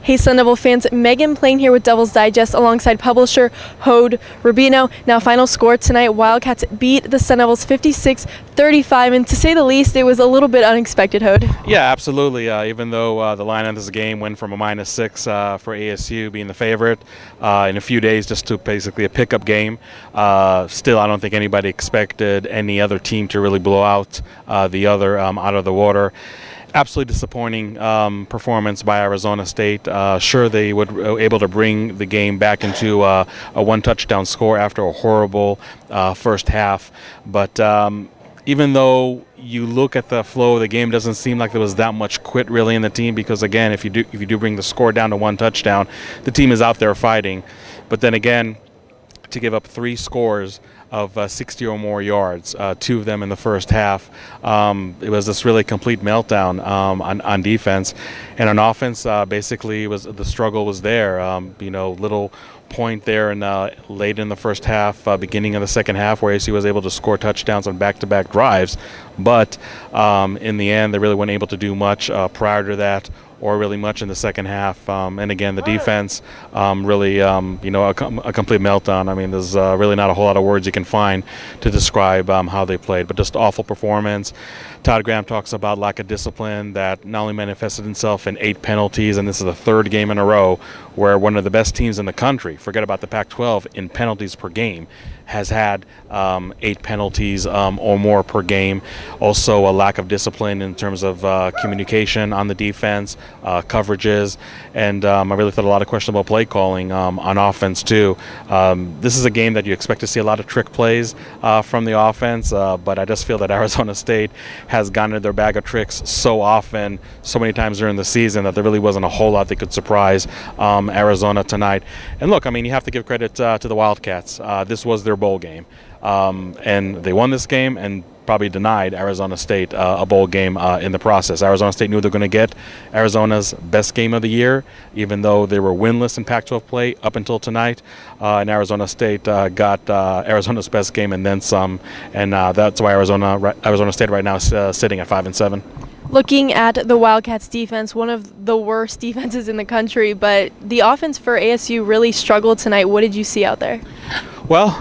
Hey Sun Devil fans, Megan playing here with Devil's Digest alongside publisher Hode Rubino. Now final score tonight, Wildcats beat the Sun Devils 56-35, and to say the least, it was a little bit unexpected, Hode. Yeah, absolutely. Even though the line on this game went from a -6 for ASU being the favorite in a few days just to basically a pickup game, still I don't think anybody expected any other team to really blow out the other out of the water. Absolutely disappointing performance by Arizona State. Sure, they were able to bring the game back into a one-touchdown score after a horrible first half. But even though you look at the flow of the game, it doesn't seem like there was that much quit really in the team, because again, if you do bring the score down to one touchdown, the team is out there fighting. But then again, to give up 3 scores of 60 or more yards, 2 of them in the first half. It was this really complete meltdown on defense, and on offense, basically the struggle was there. Little point there in late in the first half, beginning of the second half, where ASU was able to score touchdowns on back-to-back drives, but in the end, they really weren't able to do much prior to that, or really much in the second half. And again, the defense really, a complete meltdown. I mean, there's really not a whole lot of words you can find to describe how they played, but just awful performance. Todd Graham talks about lack of discipline that not only manifested itself in 8 penalties, and this is the 3rd game in a row where one of the best teams in the country, forget about the Pac-12, in penalties per game, has had 8 penalties or more per game. Also a lack of discipline in terms of communication on the defense, coverages, and I really thought a lot of questionable play calling on offense too. This is a game that you expect to see a lot of trick plays from the offense, but I just feel that Arizona State has gotten into their bag of tricks so often, so many times during the season, that there really wasn't a whole lot that could surprise Arizona tonight. And look, I mean, you have to give credit to the Wildcats. This was their bowl game, and they won this game and probably denied Arizona State a bowl game in the process. Arizona State knew they were going to get Arizona's best game of the year, even though they were winless in Pac-12 play up until tonight, and Arizona State got Arizona's best game and then some, and that's why Arizona State right now is sitting at 5-7. Looking at the Wildcats defense, one of the worst defenses in the country, but the offense for ASU really struggled tonight. What did you see out there? Well,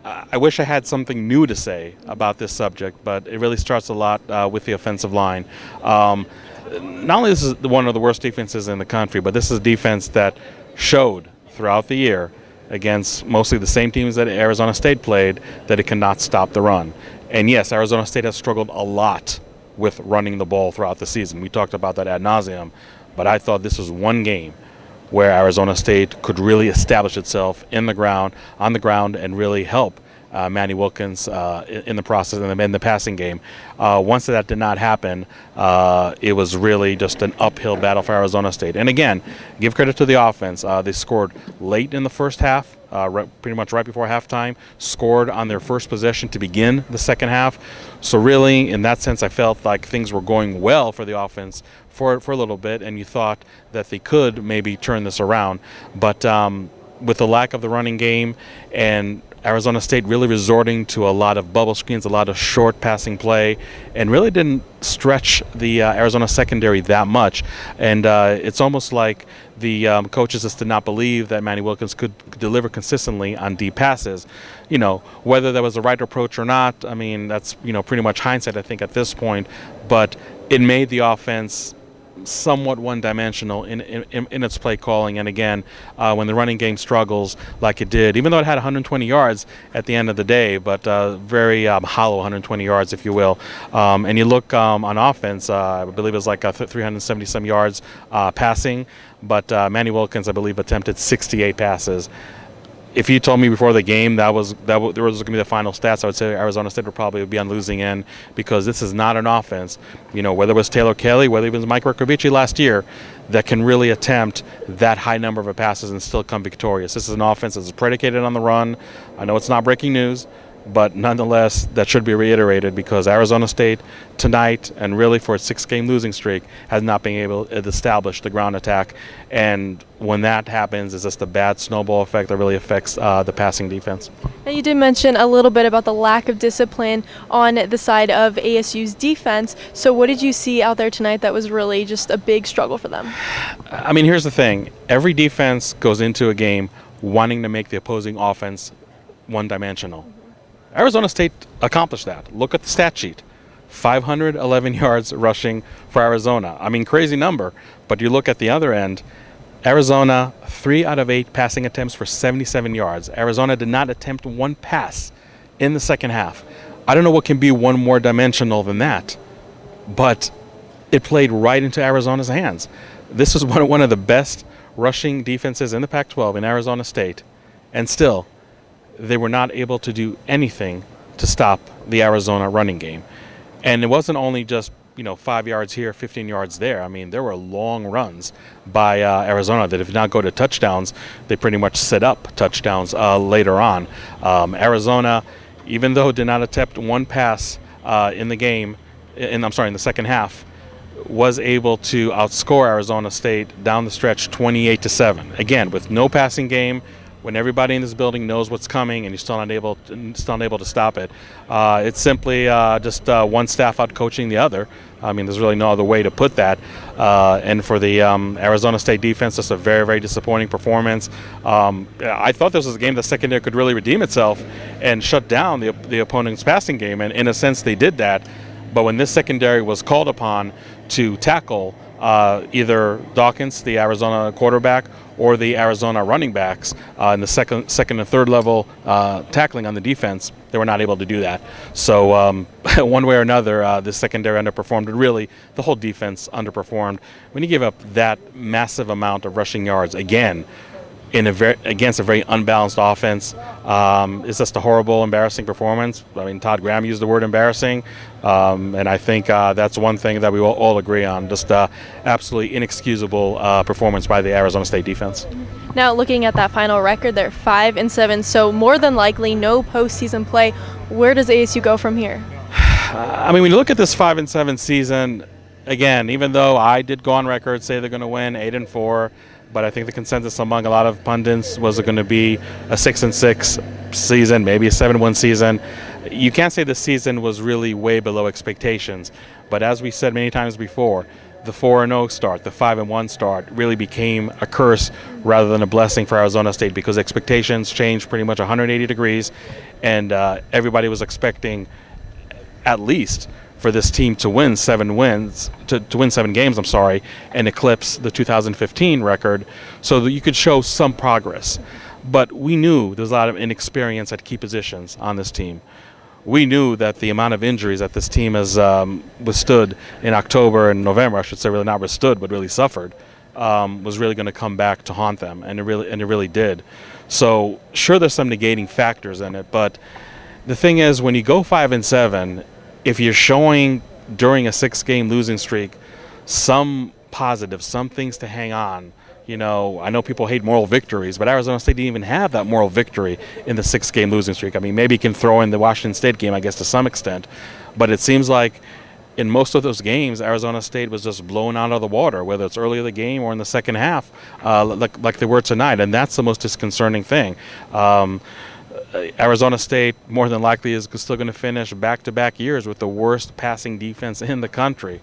I wish I had something new to say about this subject, but it really starts a lot with the offensive line. Not only this is one of the worst defenses in the country, but this is a defense that showed throughout the year against mostly the same teams that Arizona State played that it cannot stop the run. And yes, Arizona State has struggled a lot with running the ball throughout the season. We talked about that ad nauseum, but I thought this was one game where Arizona State could really establish itself on the ground, and really help Manny Wilkins in the process in the passing game. Once that did not happen, it was really just an uphill battle for Arizona State. And again, give credit to the offense. They scored late in the first half, pretty much right before halftime, scored on their first possession to begin the second half. So really, in that sense, I felt like things were going well for the offense for a little bit, and you thought that they could maybe turn this around. But with the lack of the running game and Arizona State really resorting to a lot of bubble screens, a lot of short passing play, and really didn't stretch the Arizona secondary that much. And it's almost like the coaches just did not believe that Manny Wilkins could deliver consistently on deep passes. Whether that was the right approach or not, I mean, that's pretty much hindsight, I think, at this point. But it made the offense somewhat one-dimensional in its play calling. And again, when the running game struggles like it did, even though it had 120 yards at the end of the day, but very hollow 120 yards, if you will. And you look on offense, I believe it was like 370-some yards passing, but Manny Wilkins, I believe, attempted 68 passes. If you told me before the game there was going to be the final stats, I would say Arizona State would probably be on losing end, because this is not an offense, whether it was Taylor Kelly, whether it was Mike Rakovici last year, that can really attempt that high number of passes and still come victorious. This is an offense that's predicated on the run. I know it's not breaking news, But nonetheless, that should be reiterated because Arizona State tonight, and really for a 6-game losing streak, has not been able to establish the ground attack. And when that happens, it's just a bad snowball effect that really affects the passing defense. Now, you did mention a little bit about the lack of discipline on the side of ASU's defense. So what did you see out there tonight that was really just a big struggle for them? I mean, here's the thing. Every defense goes into a game wanting to make the opposing offense one-dimensional. Arizona State accomplished that. Look at the stat sheet. 511 yards rushing for Arizona. I mean, crazy number. But you look at the other end, Arizona, 3 out of 8 passing attempts for 77 yards. Arizona did not attempt one pass in the second half. I don't know what can be one more dimensional than that. But it played right into Arizona's hands. This was one of the best rushing defenses in the Pac-12 in Arizona State. And still, they were not able to do anything to stop the Arizona running game. And it wasn't only just, 5 yards here, 15 yards there. I mean, there were long runs by Arizona that if not go to touchdowns, they pretty much set up touchdowns later on. Arizona, even though did not attempt one pass in the game, in the second half, was able to outscore Arizona State down the stretch 28-7. Again, with no passing game, when everybody in this building knows what's coming and you're still not able to stop it. It's simply just one staff out coaching the other. I mean, there's really no other way to put that. And for the Arizona State defense, just a very, very disappointing performance. I thought this was a game the secondary could really redeem itself and shut down the opponent's passing game, and in a sense they did that. But when this secondary was called upon to tackle either Dawkins, the Arizona quarterback, or the Arizona running backs in the second and third level tackling on the defense, they were not able to do that. So one way or another, the secondary underperformed, and really the whole defense underperformed. When you give up that massive amount of rushing yards again against a very unbalanced offense, it's just a horrible, embarrassing performance. I mean, Todd Graham used the word embarrassing, and I think that's one thing that we all agree on. Just absolutely inexcusable performance by the Arizona State defense. Now, looking at that final record, they're 5-7, so more than likely no postseason play. Where does ASU go from here? I mean, when you look at this 5-7 season, again, even though I did go on record say they're going to win 8-4. But I think the consensus among a lot of pundits was it going to be a 6-6 season, maybe a 7-1 season. You can't say the season was really way below expectations. But as we said many times before, the 4-0 start, the 5-1 start really became a curse rather than a blessing for Arizona State because expectations changed pretty much 180 degrees, and everybody was expecting at least for this team to win 7 wins, to win 7 games, and eclipse the 2015 record so that you could show some progress. But we knew there was a lot of inexperience at key positions on this team. We knew that the amount of injuries that this team has withstood in October and November, I should say, really not withstood, but really suffered, was really going to come back to haunt them, and it really did. So sure, there's some negating factors in it, but the thing is, when you go 5-7, if you're showing during a 6-game losing streak some positives, some things to hang on, I know people hate moral victories, but Arizona State didn't even have that moral victory in the 6-game losing streak. I mean, maybe you can throw in the Washington State game, I guess, to some extent, but it seems like in most of those games, Arizona State was just blown out of the water, whether it's early in the game or in the second half, like they were tonight, and that's the most disconcerting thing. Arizona State more than likely is still going to finish back-to-back years with the worst passing defense in the country.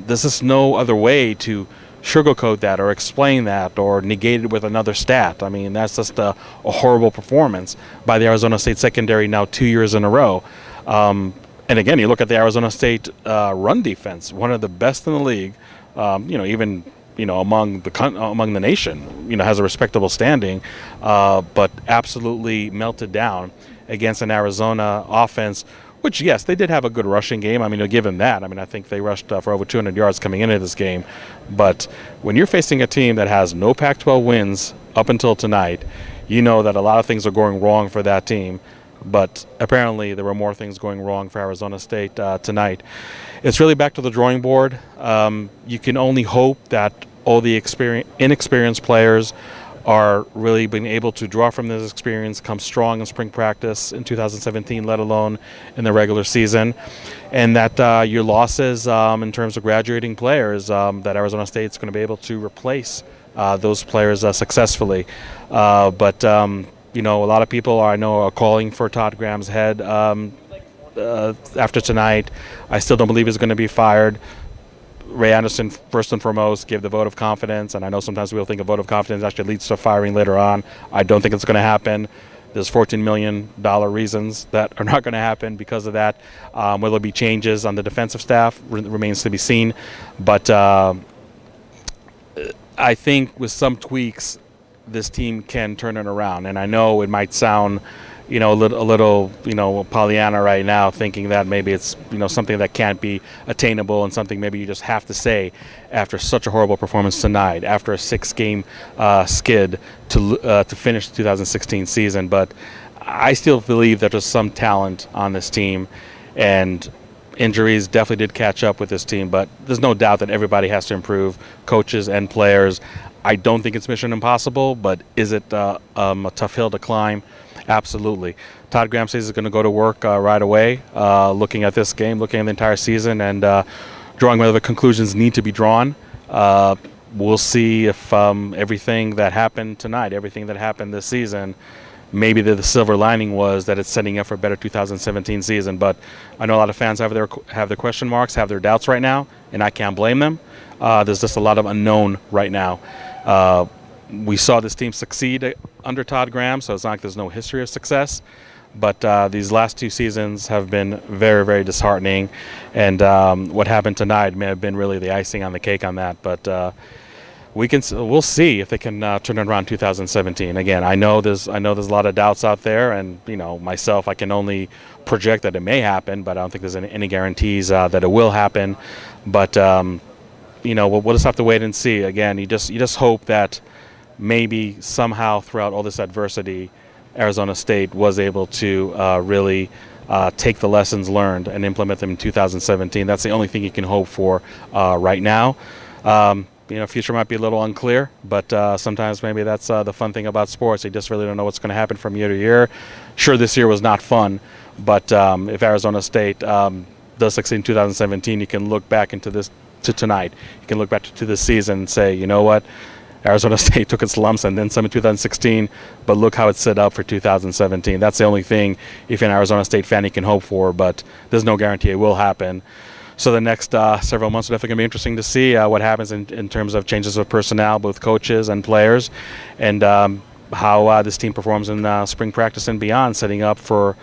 This is no other way to sugarcoat that or explain that or negate it with another stat. I mean, that's just a horrible performance by the Arizona State secondary now 2 years in a row. And again, you look at the Arizona State run defense, one of the best in the league, even among the nation, has a respectable standing, but absolutely melted down against an Arizona offense, which, yes, they did have a good rushing game. I mean, to give them that. I mean, I think they rushed for over 200 yards coming into this game. But when you're facing a team that has no Pac-12 wins up until tonight, you know that a lot of things are going wrong for that team. But apparently there were more things going wrong for Arizona State tonight. It's really back to the drawing board. You can only hope that all the inexperienced players are really being able to draw from this experience, come strong in spring practice in 2017, let alone in the regular season, and that your losses in terms of graduating players, that Arizona State's going to be able to replace those players successfully. But a lot of people I know are calling for Todd Graham's head after tonight. I still don't believe he's going to be fired. Ray Anderson, first and foremost, gave the vote of confidence, and I know sometimes we'll think a vote of confidence actually leads to firing later on. I don't think it's going to happen. There's $14 million reasons that are not going to happen because of that. Will there be changes on the defensive staff? Remains to be seen. But I think with some tweaks, this team can turn it around. And I know it might sound, a little, Pollyanna right now, thinking that maybe it's, something that can't be attainable and something maybe you just have to say after such a horrible performance tonight, after a 6-game skid to finish the 2016 season. But I still believe that there's some talent on this team, and injuries definitely did catch up with this team, but there's no doubt that everybody has to improve, coaches and players. I don't think it's mission impossible, but is it a tough hill to climb? Absolutely. Todd Graham says he's going to go to work right away, looking at this game, looking at the entire season, and drawing whatever conclusions need to be drawn. We'll see if everything that happened tonight, everything that happened this season, maybe the silver lining was that it's setting up for a better 2017 season. But I know a lot of fans have their question marks, have their doubts right now, and I can't blame them. There's just a lot of unknown right now. We saw this team succeed under Todd Graham, so it's not like there's no history of success. But these last 2 seasons have been very, very disheartening, and what happened tonight may have been really the icing on the cake on that. But we'll see if they can turn it around 2017. Again, I know there's a lot of doubts out there, and myself, I can only project that it may happen, but I don't think there's any guarantees that it will happen. But we'll just have to wait and see. Again, you just hope that maybe somehow throughout all this adversity, Arizona State was able to really take the lessons learned and implement them in 2017. That's the only thing you can hope for right now. Future might be a little unclear, but sometimes maybe that's the fun thing about sports. You just really don't know what's going to happen from year to year. Sure, this year was not fun, but if Arizona State does succeed in 2017, you can look back to tonight. You can look back to this season and say, you know what? Arizona State took its lumps and then some in 2016, but look how it's set up for 2017. That's the only thing, if you're an Arizona State fan, you can hope for, but there's no guarantee it will happen. So the next several months are definitely going to be interesting to see what happens in terms of changes of personnel, both coaches and players, and how this team performs in spring practice and beyond, setting up for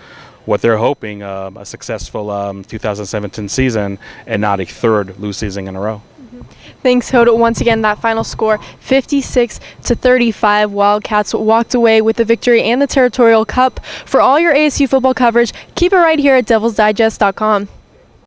what they're hoping, a successful 2017 season and not a third lose season in a row. Thanks, Hoda. Once again, that final score, 56-35. Wildcats walked away with the victory and the Territorial Cup. For all your ASU football coverage, keep it right here at DevilsDigest.com.